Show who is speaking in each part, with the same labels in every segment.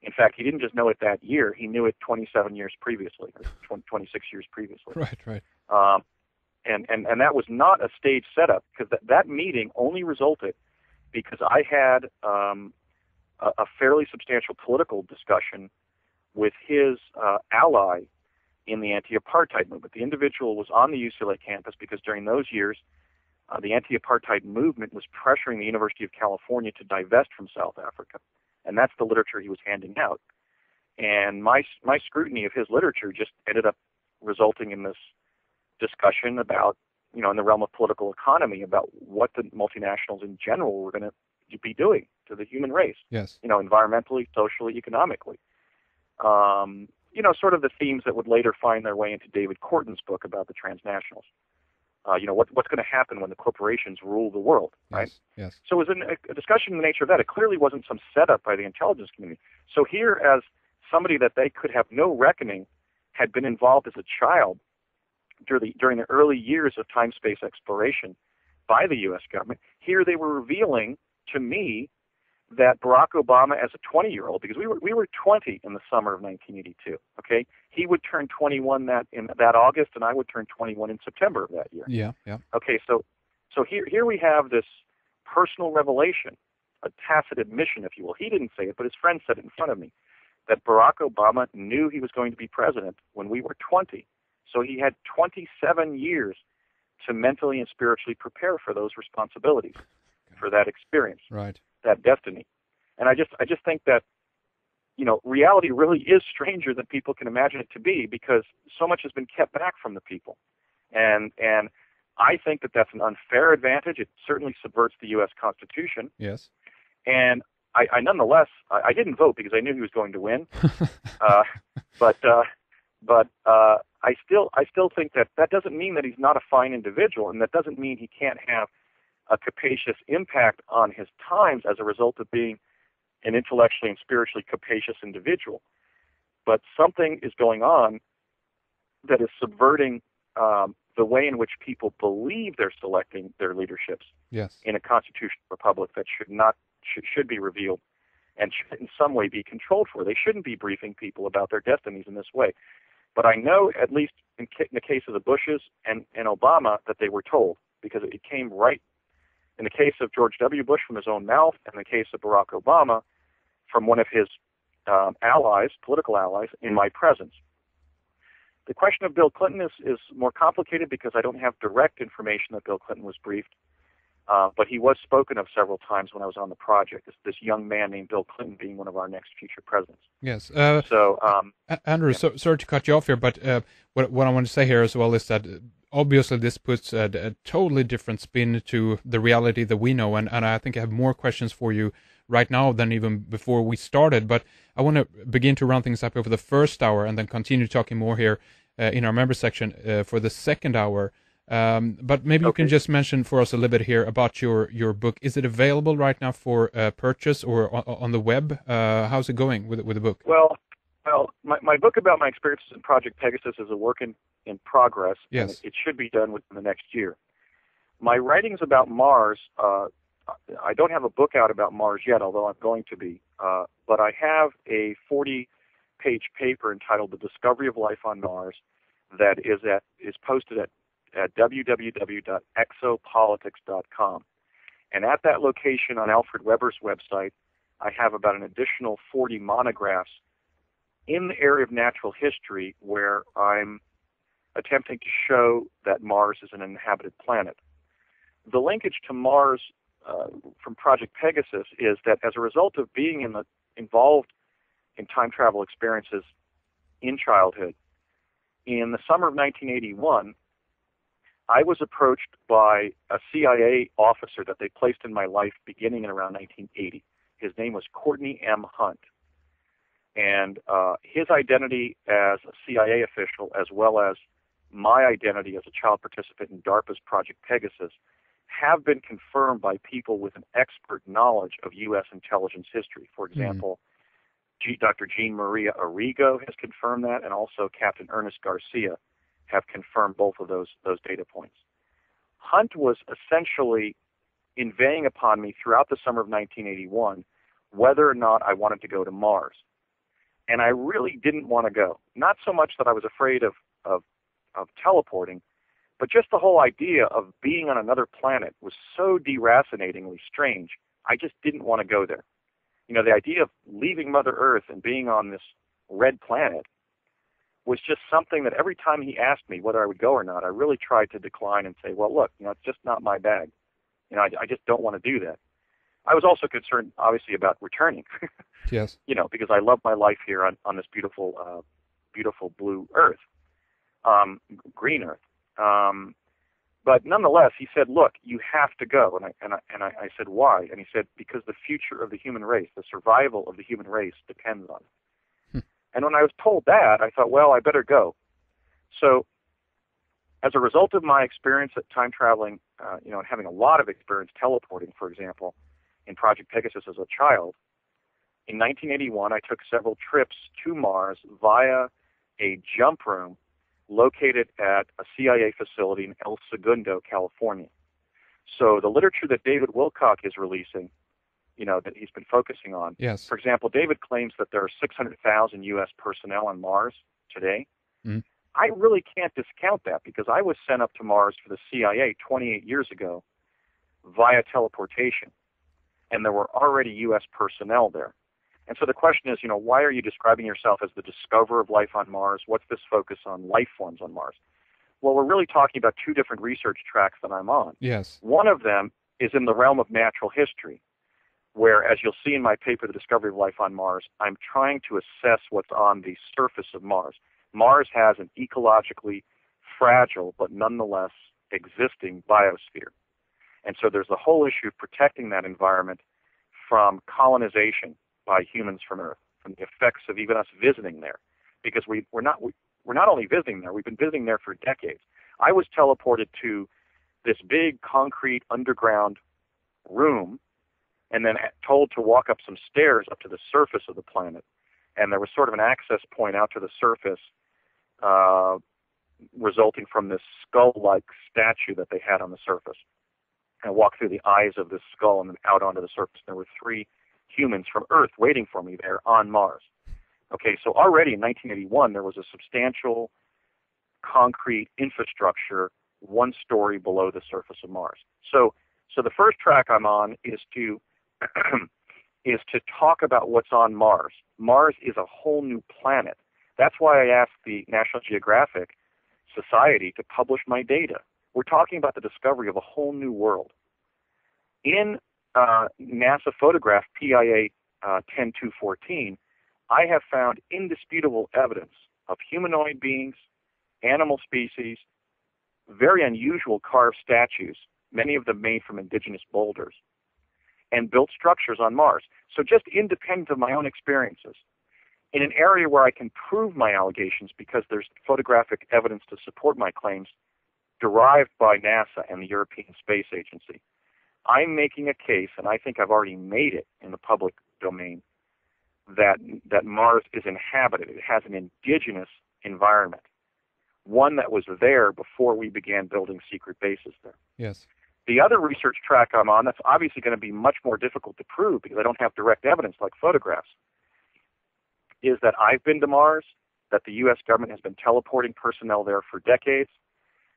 Speaker 1: In fact, he didn't just know it that year; he knew it 27 years previously, or 26 years previously.
Speaker 2: Right, right.
Speaker 1: And that was not a stage setup, because that meeting only resulted because I had a fairly substantial political discussion with his ally in the anti-apartheid movement. The individual was on the UCLA campus because during those years, the anti-apartheid movement was pressuring the University of California to divest from South Africa, and that's the literature he was handing out. And my scrutiny of his literature just ended up resulting in this discussion about, in the realm of political economy, about what the multinationals in general were going to be doing to the human race.
Speaker 2: Yes.
Speaker 1: Environmentally, socially, economically. Sort of the themes that would later find their way into David Corton's book about the transnationals. What's going to happen when the corporations rule the world, right?
Speaker 2: Yes. Yes.
Speaker 1: So it was a discussion in the nature of that. It clearly wasn't some setup by the intelligence community. So here, as somebody that they could have no reckoning, had been involved as a child during the early years of time-space exploration by the U.S. government, here they were revealing to me that Barack Obama, as a 20-year-old, because we were 20 in the summer of 1982, okay? He would turn 21 in that August, and I would turn 21 in September of that year.
Speaker 2: Yeah, yeah.
Speaker 1: Okay, so here we have this personal revelation, a tacit admission, if you will. He didn't say it, but his friend said it in front of me, that Barack Obama knew he was going to be president when we were 20. So he had 27 years to mentally and spiritually prepare for those responsibilities, for that experience,
Speaker 2: right,
Speaker 1: that destiny. And I just think that, reality really is stranger than people can imagine it to be, because so much has been kept back from the people. And I think that that's an unfair advantage. It certainly subverts the U.S. Constitution.
Speaker 2: Yes.
Speaker 1: And I nonetheless, I didn't vote because I knew he was going to win. But I still think that doesn't mean that he's not a fine individual, and that doesn't mean he can't have a capacious impact on his times as a result of being an intellectually and spiritually capacious individual. But something is going on that is subverting the way in which people believe they're selecting their leaderships.
Speaker 2: Yes.
Speaker 1: In a constitutional republic that should be revealed and should in some way be controlled for. They shouldn't be briefing people about their destinies in this way. But I know, at least in the case of the Bushes and Obama, that they were told, because it came right in the case of George W. Bush from his own mouth, and in the case of Barack Obama from one of his political allies, in my presence. The question of Bill Clinton is more complicated because I don't have direct information that Bill Clinton was briefed, but he was spoken of several times when I was on the project, this young man named Bill Clinton being one of our next future presidents.
Speaker 2: Yes.
Speaker 1: yeah.
Speaker 2: Andrew, sorry to cut you off here, but what I want to say here as well is that obviously this puts a totally different spin to the reality that we know, and I think I have more questions for you right now than even before we started, but I want to begin to round things up over the first hour and then continue talking more here in our member section for the second hour. But maybe you can just mention for us a little bit here about your book. Is it available right now for purchase or on the web? How's it going with the book?
Speaker 1: Well, my book about my experiences in Project Pegasus is a work in progress.
Speaker 2: Yes.
Speaker 1: And it should be done within the next year. My writings about Mars, I don't have a book out about Mars yet, although I'm going to be. But I have a 40-page paper entitled The Discovery of Life on Mars that is posted at www.exopolitics.com. And at that location on Alfred Weber's website, I have about an additional 40 monographs in the area of natural history where I'm attempting to show that Mars is an inhabited planet. The linkage to Mars from Project Pegasus is that as a result of being involved in time travel experiences in childhood, in the summer of 1981, I was approached by a CIA officer that they placed in my life beginning in around 1980. His name was Courtney M. Hunt. And his identity as a CIA official, as well as my identity as a child participant in DARPA's Project Pegasus, have been confirmed by people with an expert knowledge of U.S. intelligence history. For example, Dr. Jean Maria Arrigo has confirmed that, and also Captain Ernest Garcia have confirmed both of those data points. Hunt was essentially inveighing upon me throughout the summer of 1981 whether or not I wanted to go to Mars. and I really didn't want to go. Not so much that I was afraid of teleporting, but just the whole idea of being on another planet was so deracinatingly strange. I just didn't want to go there. You know, the idea of leaving Mother Earth and being on this red planet was just something that every time he asked me whether I would go or not, I really tried to decline and say, well, look, you know, it's just not my bag. You know, I just don't want to do that. I was also concerned, obviously, about returning.
Speaker 2: Yes.
Speaker 1: You know, because I love my life here on this beautiful, beautiful blue Earth, green Earth. But nonetheless, he said, look, you have to go. And I said, why? And he said, because the future of the human race, the survival of the human race depends on it. And when I was told that, I thought, well, I better go. So as a result of my experience at time traveling, you know, and having a lot of experience teleporting, for example, in Project Pegasus as a child, in 1981, I took several trips to Mars via a jump room located at a CIA facility in El Segundo, California. So the literature that David Wilcock is releasing, you know, that he's been focusing on.
Speaker 2: Yes.
Speaker 1: For example, David claims that there are 600,000 U.S. personnel on Mars today.
Speaker 2: Mm.
Speaker 1: I really can't discount that because I was sent up to Mars for the CIA 28 years ago via teleportation, and there were already U.S. personnel there. And so the question is, you know, why are you describing yourself as the discoverer of life on Mars? What's this focus on life forms on Mars? Well, we're really talking about two different research tracks that I'm on.
Speaker 2: Yes.
Speaker 1: One of them is in the realm of natural history, where, as you'll see in my paper, The Discovery of Life on Mars, I'm trying to assess what's on the surface of Mars. Mars has an ecologically fragile but nonetheless existing biosphere. And so there's the whole issue of protecting that environment from colonization by humans from Earth, from the effects of even us visiting there. Because we're not only visiting there, we've been visiting there for decades. I was teleported to this big concrete underground room and then told to walk up some stairs up to the surface of the planet. And there was sort of an access point out to the surface resulting from this skull-like statue that they had on the surface. And I walked through the eyes of this skull and then out onto the surface. There were 3 humans from Earth waiting for me there on Mars. Okay, so already in 1981, there was a substantial concrete infrastructure 1 story below the surface of Mars. So the first track I'm on is to talk about what's on Mars. Mars is a whole new planet. That's why I asked the National Geographic Society to publish my data. We're talking about the discovery of a whole new world. In NASA photograph PIA 10214, I have found indisputable evidence of humanoid beings, animal species, very unusual carved statues, many of them made from indigenous boulders, and built structures on Mars. So just independent of my own experiences, in an area where I can prove my allegations because there's photographic evidence to support my claims derived by NASA and the European Space Agency, I'm making a case, and I think I've already made it in the public domain, that Mars is inhabited. It has an indigenous environment, one that was there before we began building secret bases there.
Speaker 2: Yes.
Speaker 1: The other research track I'm on, that's obviously going to be much more difficult to prove because I don't have direct evidence like photographs, is that I've been to Mars, that the U.S. government has been teleporting personnel there for decades,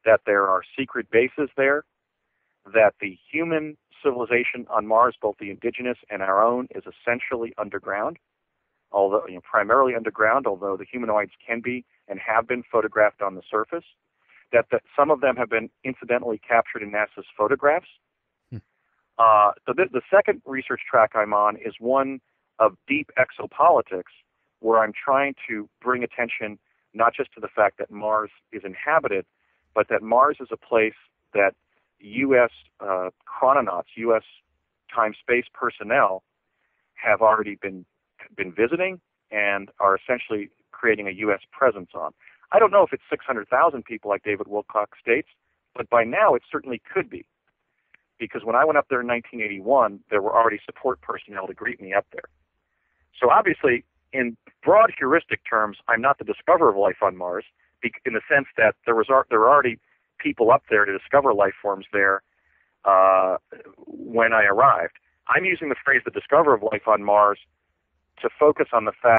Speaker 1: that there are secret bases there, that the human civilization on Mars, both the indigenous and our own, is essentially underground, although primarily underground, although the humanoids can be and have been photographed on the surface, that some of them have been incidentally captured in NASA's photographs. The second research track I'm on is one of deep exopolitics, where I'm trying to bring attention not just to the fact that Mars is inhabited, but that Mars is a place that U.S. chrononauts, U.S. time-space personnel have already been visiting and are essentially creating a U.S. presence on. I don't know if it's 600,000 people like David Wilcock states, but by now it certainly could be. Because when I went up there in 1981, there were already support personnel to greet me up there. So obviously, in broad heuristic terms, I'm not the discoverer of life on Mars, in the sense that there were already people up there to discover life forms there when I arrived. I'm using the phrase the discoverer of life on Mars to focus on the fact